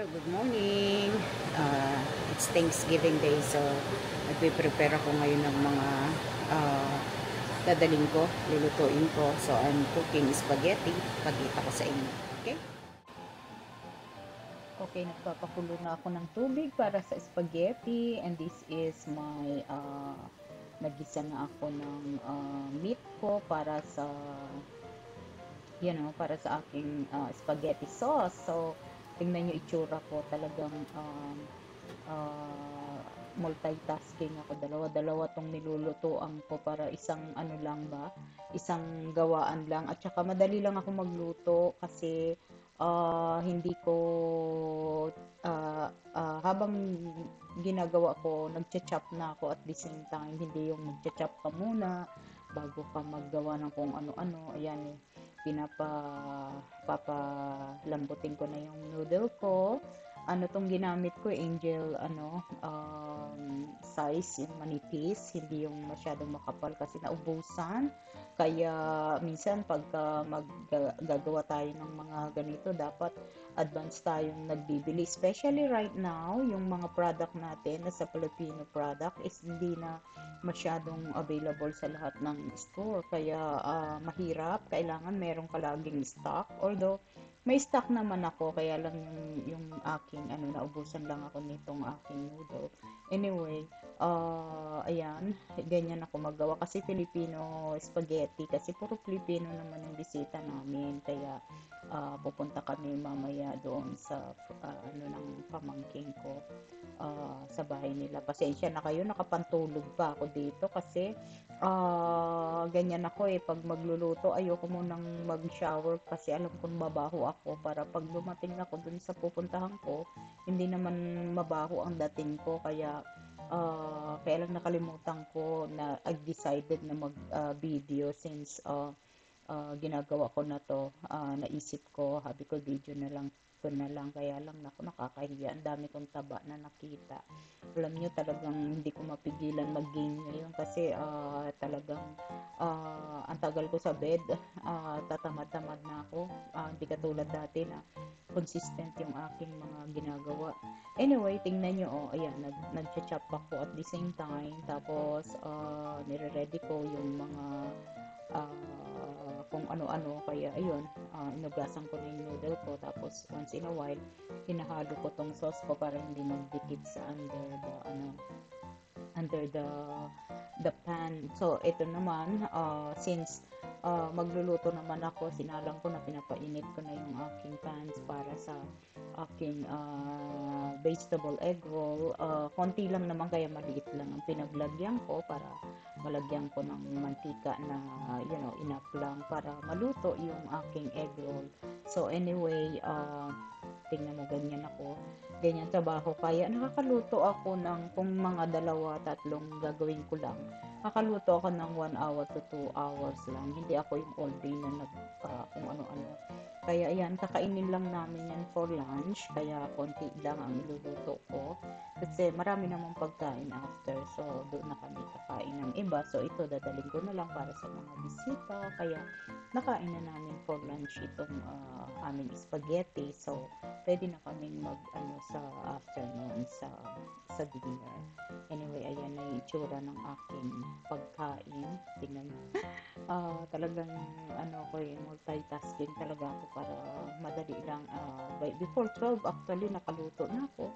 Hello, good morning. It's Thanksgiving Day, so nagpe-prepare ako ngayon ng mga uh, dadaling ko, lulutuin ko. So, I'm cooking spaghetti. Pagkita ko sa inyo. Okay? Okay, nagpapakulo na ako ng tubig para sa spaghetti, and this is my nagisa na ako ng meat ko para sa para sa aking spaghetti sauce. So tingnan niyo itsura ko, talagang multitasking ako, dalawa-dalawa tong nilulutuan ko para isang ano lang ba, isang gawaan lang, at saka madali lang ako magluto kasi hindi ko habang ginagawa ko, nagcha-chop na ako at the same time, hindi yung magcha-chop ka muna bago ka maggawa ng kung ano-ano. Ayan, papalambutin ko na yung noodle ko. Ano tong ginamit ko, Angel size, yung manipis, hindi yung masyadong makapal kasi naubusan. Kaya minsan pagka gagawa tayo ng mga ganito, dapat advance tayong nagbibili, especially right now yung mga product natin na sa Filipino product is hindi na masyadong available sa lahat ng store, kaya mahirap, kailangan meron ka laging stock, although may stock naman ako, kaya lang yung aking naubusan lang ako nitong aking noodle. Anyway, ayan, ganyan ako magawa kasi Filipino spaghetti, kasi puro Filipino naman yung bisita namin, kaya pupunta kami mamaya doon sa ng pamangking ko sa bahay nila. Pasensya na kayo, nakapantulog pa ako dito kasi ganyan ako pag magluluto, ayoko munang mag-shower kasi alam kong mabaho ako, para pag dumating ako dun sa pupuntahan ko, hindi naman mabaho ang dating ko, kaya kaya lang nakalimutan ko na I decided na mag video since ginagawa ko na to, naisip ko, habi ko video na lang ko na lang, kaya lang nakakahiya, ang dami kong taba na nakita. Alam nyo, talagang hindi ko mapigilan mag-gain ngayon kasi talagang ang tagal ko sa bed, tatamad-tamad na ako, hindi katulad dati na consistent yung aking mga ginagawa. Anyway, tingnan nyo, ayan, nag-chop ako at the same time, tapos nire-ready ko yung mga kung ano-ano, kaya ayun, inugasan ko na yung noodle ko, tapos once in a while hinahalo ko tong sauce ko para hindi magdikit sa under the pan. So ito naman, since magluluto naman ako, sinalang ko na, pinapainit ko na yung aking pans para sa aking vegetable egg roll. Konti lang naman, kaya maliit lang ang pinaglagyan ko para malagyan ko ng mantika na enough lang para maluto yung aking egg roll. So anyway, tingnan mo, ganyan trabaho, kaya nakakaluto ako ng kung mga tatlong gagawin ko lang, nakakaluto ako ng 1 hour to 2 hours lang, hindi ako yung all day na kung ano-ano. Kaya ayan, kakainin lang namin yan for lunch, kaya konti lang ang iluluto ko kasi marami namang pagkain after, so doon na kami kakain ng iba. So ito, dadaling ko na lang para sa mga bisita, kaya nakain na namin for lunch itong aming spaghetti. So pwede na kaming sa afternoon sa dinner. Anyway, ayan na yung itsura ng aking pagkain. Tingnan nyo. Talagang multitasking talaga ako para madali lang. Before 12 actually nakaluto na ako.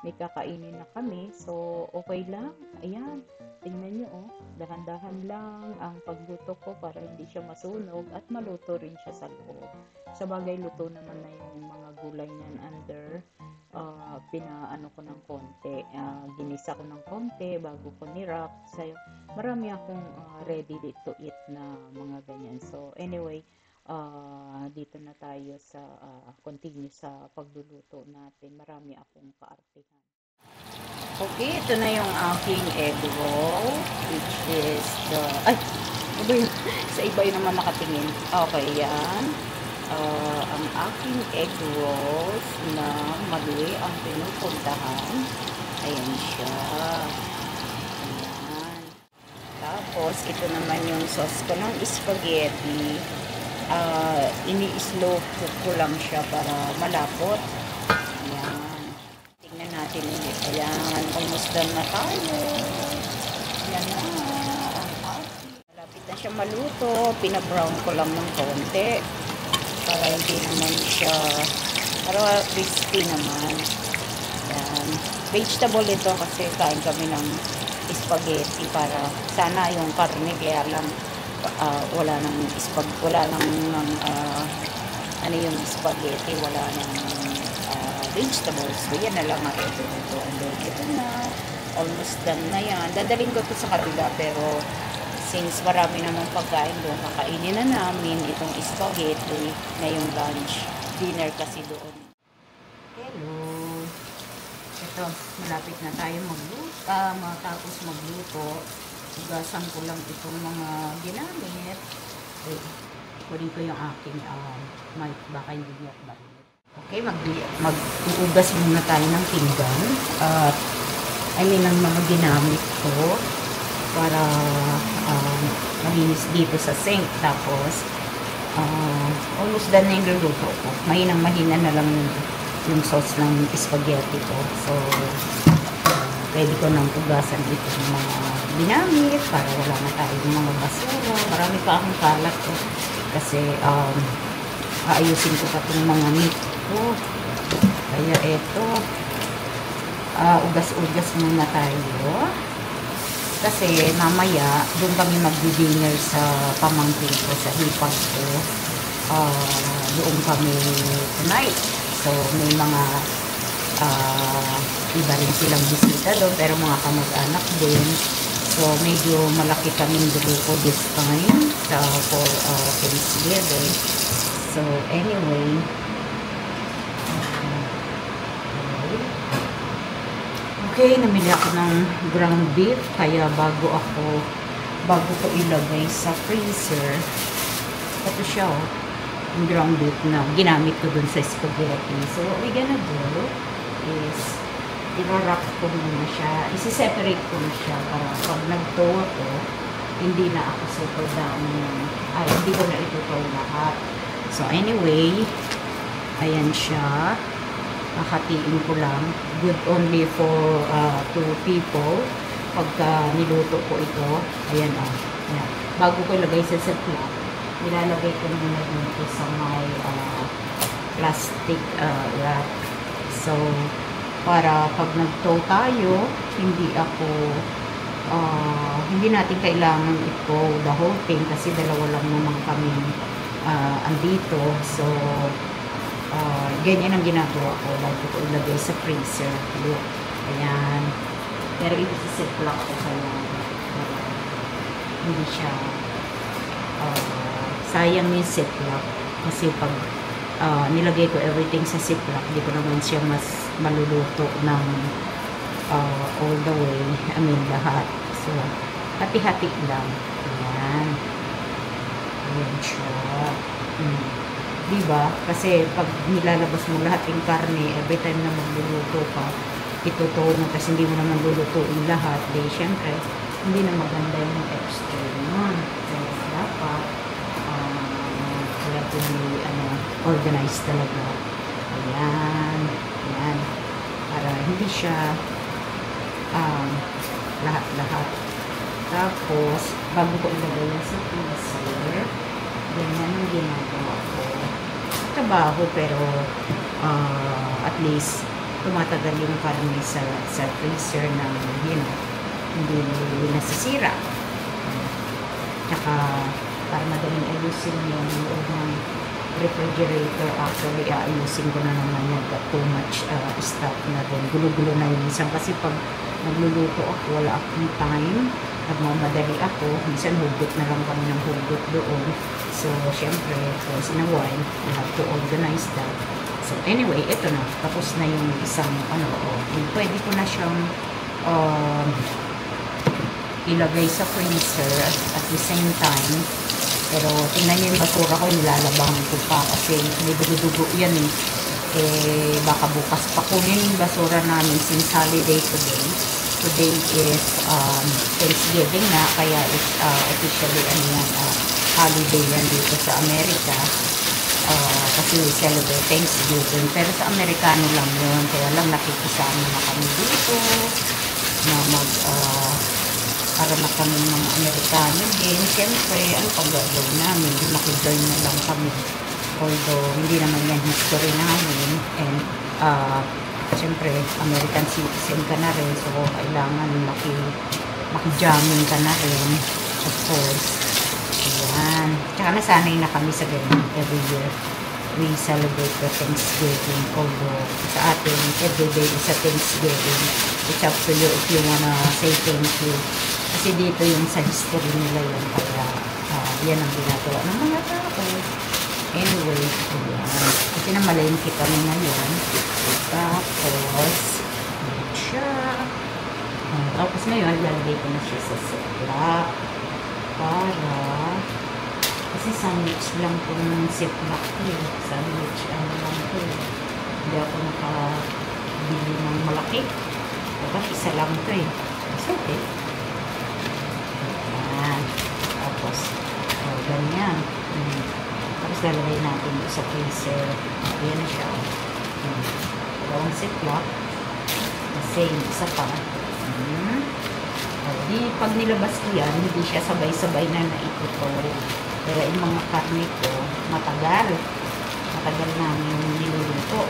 May kakainin na kami. So okay lang. Ayan. Tingnan nyo, dahan-dahan lang ang pagluto ko para hindi siya masunog at maluto rin siya sa loob. Sa bagay, luto naman na yung mga gulay niyan under pinaano ko ng konti, ginisa ko ng konti bago ko ni-wrap. So, marami akong ready to eat na mga ganyan. So anyway, dito na tayo sa continue sa pagluluto natin. Marami akong kaartihan. Okay, ito na yung aking egg roll, which is iba yun. Sa iba yun naman nakatingin. Okay, yan. Ang aking egg rolls na mali ang pinupuntahan. Ayan siya. Ayan. Tapos, ito naman yung sauce ko ng spaghetti. Ini-slow cook ko lang siya para malapot. Ayan. natin ulit. Ayan, almost done na tayo. Yan na. Malapit na siya maluto. Pinabrown ko lang ng konti. Para hindi naman siya, para crispy naman. Ayan. Vegetable ito kasi kain kami ng spaghetti para sana yung karne kaya lang wala nang ano yung spaghetti, wala nang vegetables. So yan na lang ang ito. Ito na. Almost done na yan. Dadaling ko ito sa kabila pero since marami naman pagkain doon, kakainin na namin itong spaghetti na yung lunch. Dinner kasi doon. Hello. Ito, malapit na tayo matapos magluto. Hugasan ko lang itong mga ginamit. Kunin ko yung aking mic. Baka hindi niya ba. Okay, mag-uugas muna tayo ng pinggan. At ang mga ginamit ko para malinis dito sa sink. Tapos, almost done na yung luluto ko. Mahina na lang yung sauce ng spaghetti ko. So, pwede ko nang ugasan dito ng mga ginamit para wala na tayong mga basura. Marami pa akong kalat ko. Kasi, aayusin ko pa itong mga meat ko. Kaya ito, ugas-ugas muna tayo. Kasi mamaya, doon kami magdi-dinner sa pamangkin ko, sa hipag ko. Doon kami tonight. So, may mga iba rin silang bisita doon, pero mga kamag-anak din. So, medyo malaki kaming grupo this time for Thanksgiving. So, anyway, okay, namili ako ng ground beef, kaya bago ko ilagay sa freezer, ito siya, yung ground beef na ginamit ko dun sa spaghetti. So, what we're gonna do is, i-wrap ko muna siya, isi-separate ko na siya para pag nag-tow ako, hindi na ako super down hindi ko na itutow lahat. So, anyway, ayan siya. Hatiin ko lang. Good only for 2 people. Pagka niluto ko ito, ayan Ayan. Bago ko ilagay sa ziplock, nilalagay ko muna dito sa may plastic wrap. So, para pag nag-tow tayo, hindi natin kailangan ito the whole thing kasi dalawa lang naman kami andito. So, ganyan ang ginagawa ko. Lagi ko ilagay sa freezer. Look. Ayan. Pero i-ziplock ko kaya hindi siya sayang yung ziplock. Kasi pag nilagay ko everything sa ziplock, di ko naman siya mas maluluto ng all the way. Lahat. So, hati-hati lang. Ayan. Ayan siya. Diba? Kasi pag nilalabas mo lahat yung karne, every time na magluluto ka, itutuo mo, kasi hindi mo naman lulutuin lahat, syempre, hindi na maganda yung texture nun. So, dapat, organized talaga. Ayan. Ayan. Para hindi siya lahat-lahat. Tapos, bago ko ilagay yan sa freezer, ganyan ang ginagawa ko. Trabaho pero at least tumatagal yung karne sa freezer na hindi nasisira. Tsaka para madaling ayusin yung loob ng refrigerator. Actually, ayusin ko na naman yan. Too much stuff na din. Gulo-gulo na yun. Minsan kasi pag nagluluto ako, wala akong time. Nagmamadali ako. Minsan hugot na lang kami ng hugot doon. So, syempre, once in a while, you have to organize that. So, anyway, ito na. Tapos na yung isang, pwede ko na siyang ilagay sa freezer at the same time. Pero, tingnan niyo yung basura ko, nilalabahan ko pa kasi may dugo-dugo yan baka bukas pa kunin yung basura namin since holiday today. Today is Thanksgiving na, kaya it's officially holiday yan dito sa Amerika. Kasi celebrate Thanksgiving. Pero sa Amerikano lang yun. Kaya lang nakikisama na kami dito na para na kami mga Amerikano din. Siyempre, ano pang gagawin namin? Makijoin na lang kami. Although, hindi naman yan history namin. And, siyempre, American citizen ka na rin. So, kailangan makijamming ka na rin. Of course. Ayan. Tsaka nasanay na kami sa ganyan every year. We celebrate the Thanksgiving. Although, sa atin, every day is a Thanksgiving. It's up to you if you wanna say thank you. Kasi dito yung sa history nila yun. Kaya, yan ang ginagawa ng mga tao. Anyway, ayan. Kasi namalengke kami ngayon. Tapos, ayan siya. Tapos ngayon, lalagay ko na siya sa ziplock. Kasi sandwich lang itong ziplock eh. Sandwich lang ito. Hindi ako nakabili ng malaki. Dapat isa lang ito eh. It's okay. Ayan. Tapos, ganyan. Tapos lalagay natin sa freezer. Ayan na siya. Dalawang ziplock. Same, isa pa. Pag nilabas ko yan, hindi siya sabay-sabay na naiputol. Pero yung mga karne ko, matagal. Matagal namin niluluto.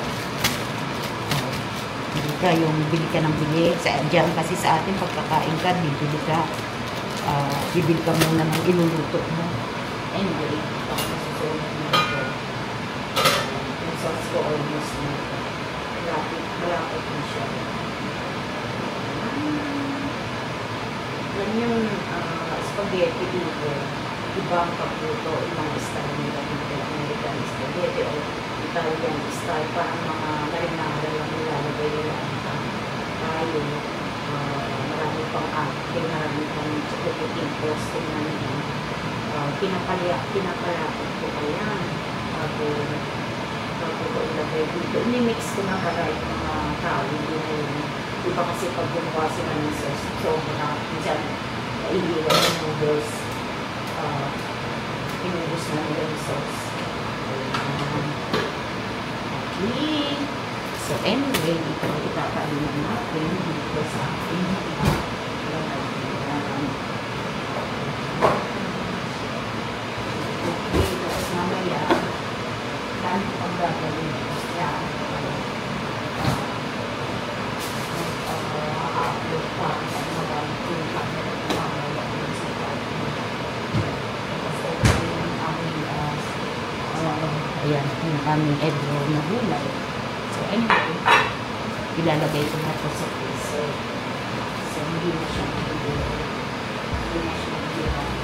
Hindi ka yung bili ka ng bili. Diyan kasi sa atin, pagkakain ka, bibili ka. Bibili ka muna ng iluluto mo. Anyway, ako nasusunod na ito. Yung sauce ko almost na. Malapit na siya. Yan yung spaghetti dito. Ibang pagluto, ibang style nila dito. American spaghetti o Italian style. Parang mga marinara lang nilalagay nila. Tayo, marami pang marami pang chicken toasting na nila. Pinapalapit ko pa yan. Bago ko ilagay dito. Ini-mix ko na para yung mga tao. Hindi na yun. Iba kasi pag gumawa sila ng sauce, so minsan naiiwan yung noodles, inubos na nila yung sauce. Okay. So anyway, dito itatalunan natin dito sa ating okay, tapos mamaya, dahil pag gagawin yan, ayan, yung aming egg roll na gulay. So, anyway, ilalagay ko na ito sa freezer. So, hindi na siya mag-gulay. Hindi na siya mag-gulay.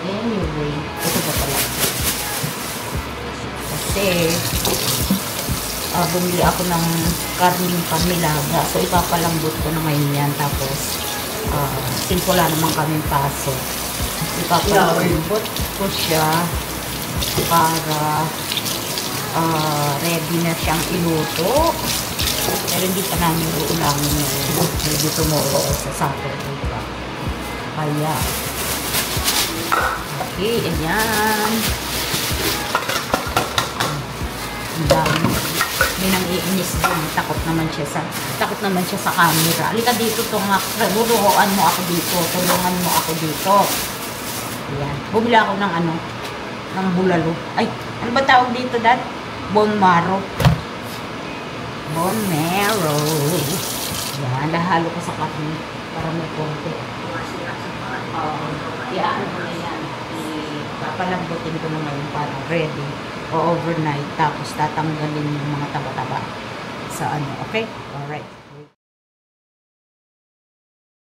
Anyway, ito pa pala. Kasi, bumili ako ng karning pamilaga. So, ipapalambot ko na ngayon yan. Tapos, since wala naman kaming paso, ipapalambot ko siya para ready na siyang iluto. Pero hindi pa namin uulangin yung maybe tomorrow sa Saturday pa. Kaya, okay, ayan. Ang dami. May nang iinis din. Takot naman siya sa camera. Halika dito, turuan mo ako dito. Tulungan mo ako dito. Ayan. Bumili ako ng ng bulalo. Ay, ano ba tawag dito, Dad? Bone marrow. Bone marrow. Ayan, lahalo ko sa karne para may konti. Iaan ko na yan. Papalambutin ko na ngayon para ready o overnight. Tapos tatanggalin yung mga taba-taba sa okay? Alright.